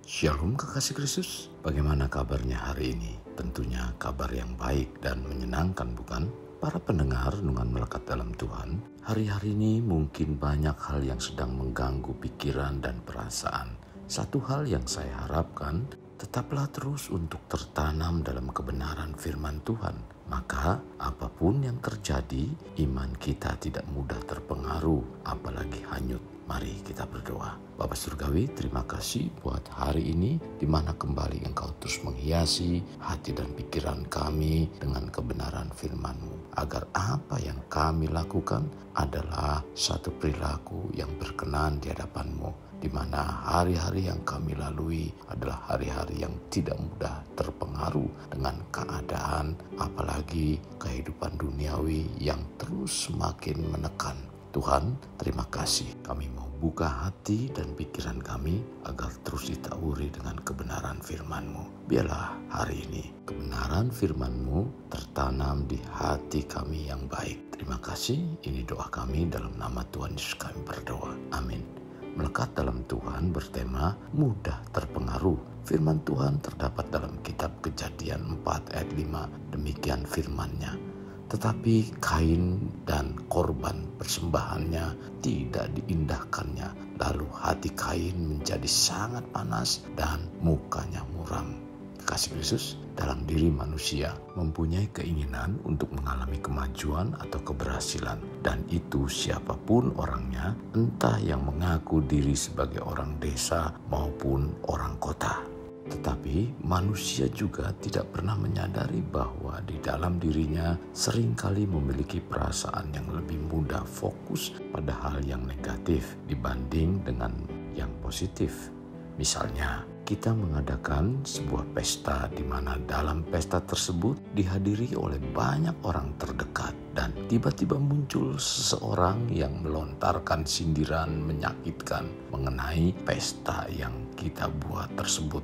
Shalom kekasih Kristus, bagaimana kabarnya hari ini? Tentunya kabar yang baik dan menyenangkan, bukan? Para pendengar renungan melekat dalam Tuhan, hari-hari ini mungkin banyak hal yang sedang mengganggu pikiran dan perasaan. Satu hal yang saya harapkan, tetaplah terus untuk tertanam dalam kebenaran firman Tuhan. Maka apapun yang terjadi, iman kita tidak mudah terpengaruh, apalagi hanyut. Mari kita berdoa. Bapa Surgawi, terima kasih buat hari ini di mana kembali Engkau terus menghiasi hati dan pikiran kami dengan kebenaran firman-Mu. Agar apa yang kami lakukan adalah satu perilaku yang berkenan di hadapan-Mu. Di mana hari-hari yang kami lalui adalah hari-hari yang tidak mudah terpengaruh dengan keadaan, apalagi kehidupan duniawi yang terus semakin menekan. Tuhan, terima kasih. Kami mau buka hati dan pikiran kami agar terus ditauri dengan kebenaran firman-Mu. Biarlah hari ini kebenaran firman-Mu tertanam di hati kami yang baik. Terima kasih. Ini doa kami dalam nama Tuhan Yesus kami berdoa. Amin. Melekat dalam Tuhan bertema mudah terpengaruh. Firman Tuhan terdapat dalam kitab Kejadian 4 ayat 5. Demikian firman-Nya. Tetapi Kain dan korban persembahannya tidak diindahkannya. Lalu hati Kain menjadi sangat panas dan mukanya muram. Kasih Yesus, dalam diri manusia mempunyai keinginan untuk mengalami kemajuan atau keberhasilan. Dan itu siapapun orangnya, entah yang mengaku diri sebagai orang desa maupun orang kota. Tetapi manusia juga tidak pernah menyadari bahwa di dalam dirinya seringkali memiliki perasaan yang lebih mudah fokus pada hal yang negatif dibanding dengan yang positif. Misalnya, kita mengadakan sebuah pesta di mana dalam pesta tersebut dihadiri oleh banyak orang terdekat dan tiba-tiba muncul seseorang yang melontarkan sindiran menyakitkan mengenai pesta yang kita buat tersebut.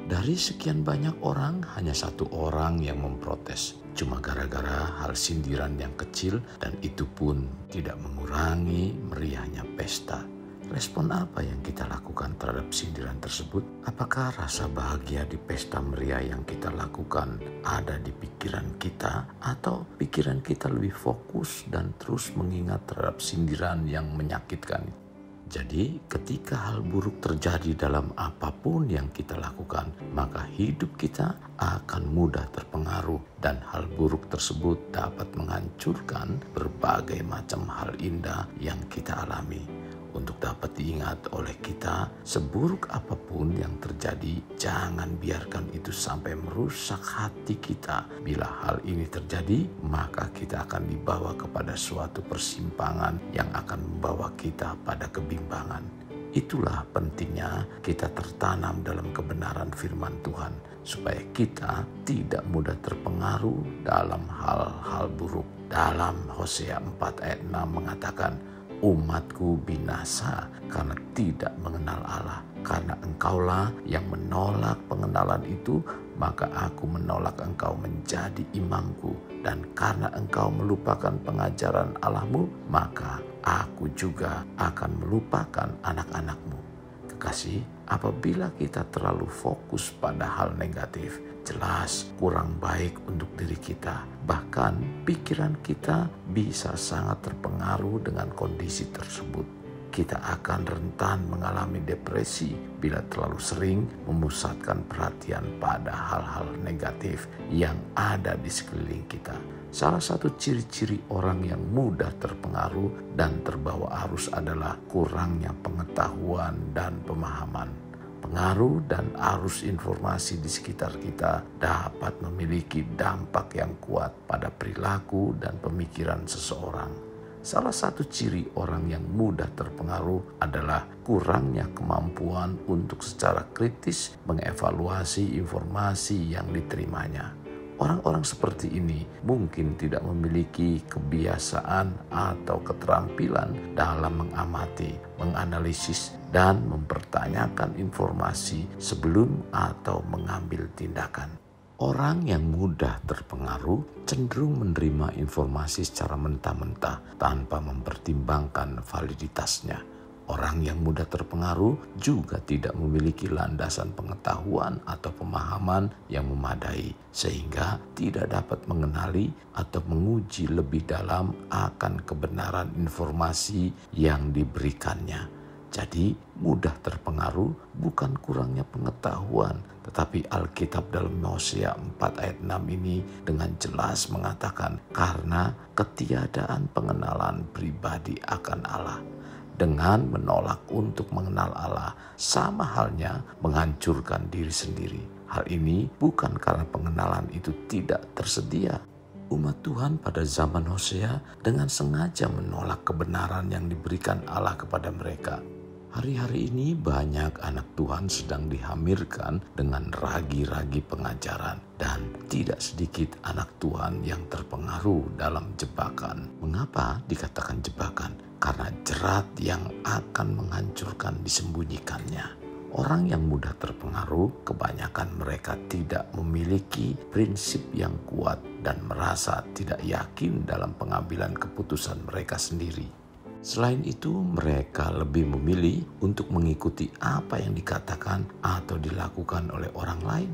Dari sekian banyak orang, hanya satu orang yang memprotes. Cuma gara-gara hal sindiran yang kecil dan itu pun tidak mengurangi meriahnya pesta. Respon apa yang kita lakukan terhadap sindiran tersebut? Apakah rasa bahagia di pesta meriah yang kita lakukan ada di pikiran kita? Atau pikiran kita lebih fokus dan terus mengingat terhadap sindiran yang menyakitkan? Jadi ketika hal buruk terjadi dalam apapun yang kita lakukan, maka hidup kita akan mudah terpengaruh dan hal buruk tersebut dapat menghancurkan berbagai macam hal indah yang kita alami. Untuk dapat diingat oleh kita, seburuk apapun yang terjadi, jangan biarkan itu sampai merusak hati kita. Bila hal ini terjadi, maka kita akan dibawa kepada suatu persimpangan yang akan membawa kita pada kebimbangan. Itulah pentingnya kita tertanam dalam kebenaran firman Tuhan, supaya kita tidak mudah terpengaruh dalam hal-hal buruk. Dalam Hosea 4 ayat 6 mengatakan, umatku binasa karena tidak mengenal Allah. Karena engkaulah yang menolak pengenalan itu, maka aku menolak engkau menjadi imamku. Dan karena engkau melupakan pengajaran Allahmu, maka aku juga akan melupakan anak-anakmu. Kekasih, apabila kita terlalu fokus pada hal negatif, jelas kurang baik untuk diri kita. Bahkan pikiran kita bisa sangat terpengaruh dengan kondisi tersebut. Kita akan rentan mengalami depresi bila terlalu sering memusatkan perhatian pada hal-hal negatif yang ada di sekeliling kita. Salah satu ciri-ciri orang yang mudah terpengaruh dan terbawa arus adalah kurangnya pengetahuan dan pemahaman. Pengaruh dan arus informasi di sekitar kita dapat memiliki dampak yang kuat pada perilaku dan pemikiran seseorang. Salah satu ciri orang yang mudah terpengaruh adalah kurangnya kemampuan untuk secara kritis mengevaluasi informasi yang diterimanya. Orang-orang seperti ini mungkin tidak memiliki kebiasaan atau keterampilan dalam mengamati, menganalisis, dan mempertanyakan informasi sebelum atau mengambil tindakan. Orang yang mudah terpengaruh cenderung menerima informasi secara mentah-mentah tanpa mempertimbangkan validitasnya. Orang yang mudah terpengaruh juga tidak memiliki landasan pengetahuan atau pemahaman yang memadai, sehingga tidak dapat mengenali atau menguji lebih dalam akan kebenaran informasi yang diberikannya. Jadi mudah terpengaruh bukan kurangnya pengetahuan, tetapi Alkitab dalam Hosea 4 ayat 6 ini dengan jelas mengatakan karena ketiadaan pengenalan pribadi akan Allah. Dengan menolak untuk mengenal Allah, sama halnya menghancurkan diri sendiri. Hal ini bukan karena pengenalan itu tidak tersedia. Umat Tuhan pada zaman Hosea dengan sengaja menolak kebenaran yang diberikan Allah kepada mereka. Hari-hari ini banyak anak Tuhan sedang dihamirkan dengan ragi-ragi pengajaran dan tidak sedikit anak Tuhan yang terpengaruh dalam jebakan. Mengapa dikatakan jebakan? Karena jerat yang akan menghancurkan disembunyikannya. Orang yang mudah terpengaruh, kebanyakan mereka tidak memiliki prinsip yang kuat dan merasa tidak yakin dalam pengambilan keputusan mereka sendiri. Selain itu, mereka lebih memilih untuk mengikuti apa yang dikatakan atau dilakukan oleh orang lain.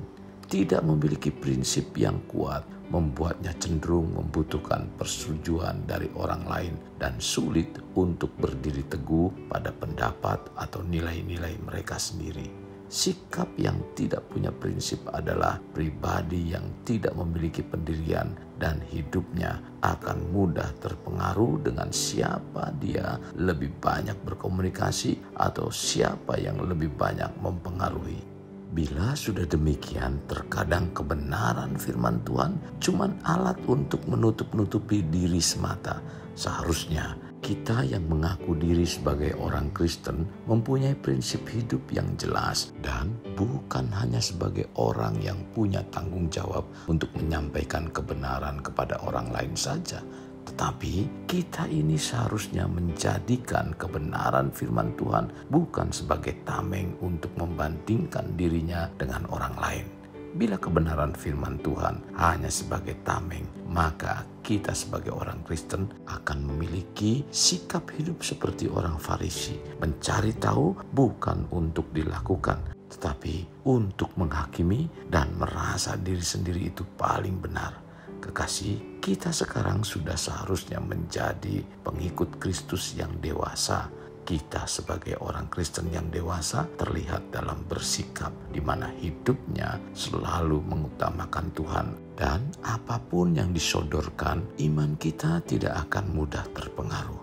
Tidak memiliki prinsip yang kuat membuatnya cenderung membutuhkan persetujuan dari orang lain dan sulit untuk berdiri teguh pada pendapat atau nilai-nilai mereka sendiri. Sikap yang tidak punya prinsip adalah pribadi yang tidak memiliki pendirian dan hidupnya akan mudah terpengaruh dengan siapa dia lebih banyak berkomunikasi atau siapa yang lebih banyak mempengaruhi. Bila sudah demikian, terkadang kebenaran firman Tuhan cuma alat untuk menutup-nutupi diri semata. Seharusnya kita yang mengaku diri sebagai orang Kristen mempunyai prinsip hidup yang jelas dan bukan hanya sebagai orang yang punya tanggung jawab untuk menyampaikan kebenaran kepada orang lain saja. Tetapi kita ini seharusnya menjadikan kebenaran firman Tuhan bukan sebagai tameng untuk membandingkan dirinya dengan orang lain. Bila kebenaran firman Tuhan hanya sebagai tameng, maka kita sebagai orang Kristen akan memiliki sikap hidup seperti orang Farisi, mencari tahu bukan untuk dilakukan, tetapi untuk menghakimi dan merasa diri sendiri itu paling benar. Kekasih, kita sekarang sudah seharusnya menjadi pengikut Kristus yang dewasa. Kita sebagai orang Kristen yang dewasa terlihat dalam bersikap di mana hidupnya selalu mengutamakan Tuhan. Dan apapun yang disodorkan, iman kita tidak akan mudah terpengaruh.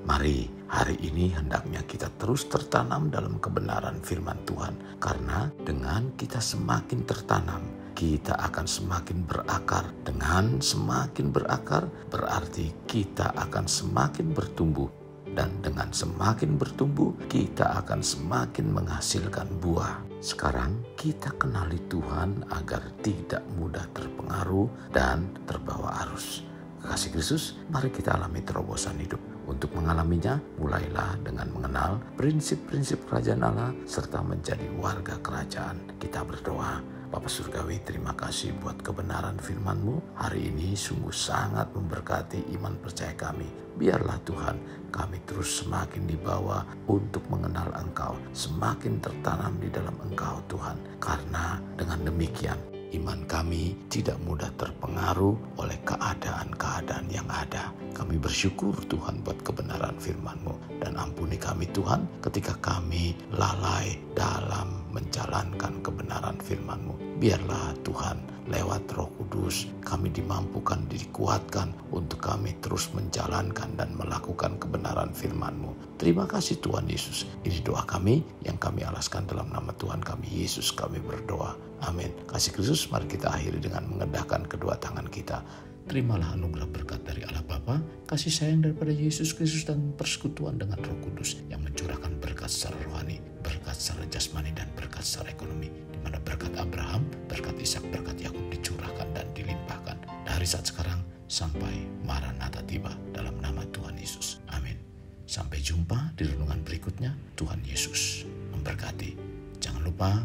Mari hari ini hendaknya kita terus tertanam dalam kebenaran firman Tuhan. Karena dengan kita semakin tertanam, kita akan semakin berakar. Dengan semakin berakar, berarti kita akan semakin bertumbuh. Dan dengan semakin bertumbuh, kita akan semakin menghasilkan buah. Sekarang kita kenali Tuhan agar tidak mudah terpengaruh dan terbawa arus. Kekasih Kristus, mari kita alami terobosan hidup. Untuk mengalaminya, mulailah dengan mengenal prinsip-prinsip kerajaan Allah serta menjadi warga kerajaan. Kita berdoa. Bapa Surgawi, terima kasih buat kebenaran firman-Mu. Hari ini sungguh sangat memberkati iman percaya kami. Biarlah Tuhan, kami terus semakin dibawa untuk mengenal Engkau, semakin tertanam di dalam Engkau Tuhan. Karena dengan demikian, iman kami tidak mudah terpengaruh oleh keadaan-keadaan yang ada. Kami bersyukur Tuhan buat kebenaran firman-Mu. Dan ampuni kami Tuhan ketika kami lalai dalam menjalankan kebenaran firman-Mu. Biarlah Tuhan lewat Roh Kudus kami dimampukan, dikuatkan untuk kami terus menjalankan dan melakukan kebenaran firman-Mu. Terima kasih Tuhan Yesus. Ini doa kami yang kami alaskan dalam nama Tuhan kami Yesus kami berdoa. Amin. Kasih Kristus, mari kita akhiri dengan mengedahkan kedua tangan kita. Terimalah anugerah berkat dari Allah Bapa, kasih sayang daripada Yesus Kristus dan persekutuan dengan Roh Kudus yang mencurahkan berkat secara rohani, berkat secara jasmani dan berkat secara ekonomi, di mana berkat Abraham, berkat Ishak, berkat Yakub dicurahkan dan dilimpahkan dari saat sekarang sampai Maranatha tiba dalam nama Tuhan Yesus. Amin. Sampai jumpa di renungan berikutnya. Tuhan Yesus memberkati. Jangan lupa